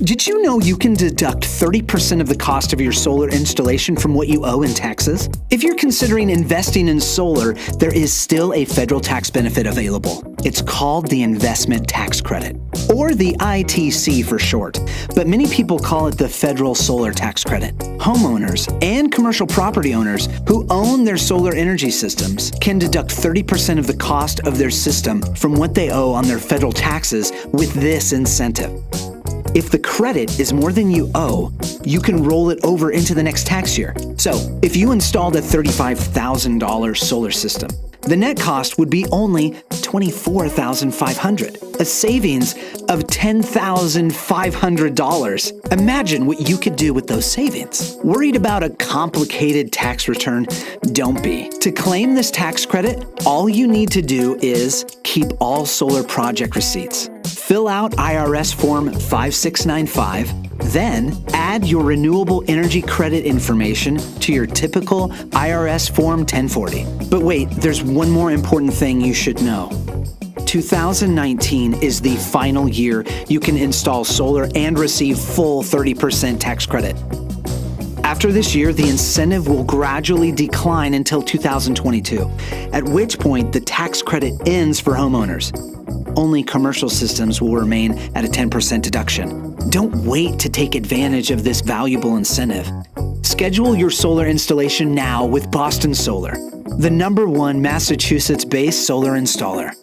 Did you know you can deduct 30% of the cost of your solar installation from what you owe in taxes? If you're considering investing in solar, there is still a federal tax benefit available. It's called the Investment Tax Credit, or the ITC for short, but many people call it the Federal Solar Tax Credit. Homeowners and commercial property owners who own their solar energy systems can deduct 30% of the cost of their system from what they owe on their federal taxes with this incentive. If the credit is more than you owe, you can roll it over into the next tax year. So, if you installed a $35,000 solar system, the net cost would be only $24,500, a savings of $10,500. Imagine what you could do with those savings. Worried about a complicated tax return? Don't be. To claim this tax credit, all you need to do is keep all solar project receipts. Fill out IRS Form 5695, then add your renewable energy credit information to your typical IRS Form 1040. But wait, there's one more important thing you should know. 2019 is the final year you can install solar and receive full 30% tax credit. After this year, the incentive will gradually decline until 2022, at which point the tax credit ends for homeowners. Only commercial systems will remain at a 10% deduction. Don't wait to take advantage of this valuable incentive. Schedule your solar installation now with Boston Solar, the #1 Massachusetts-based solar installer.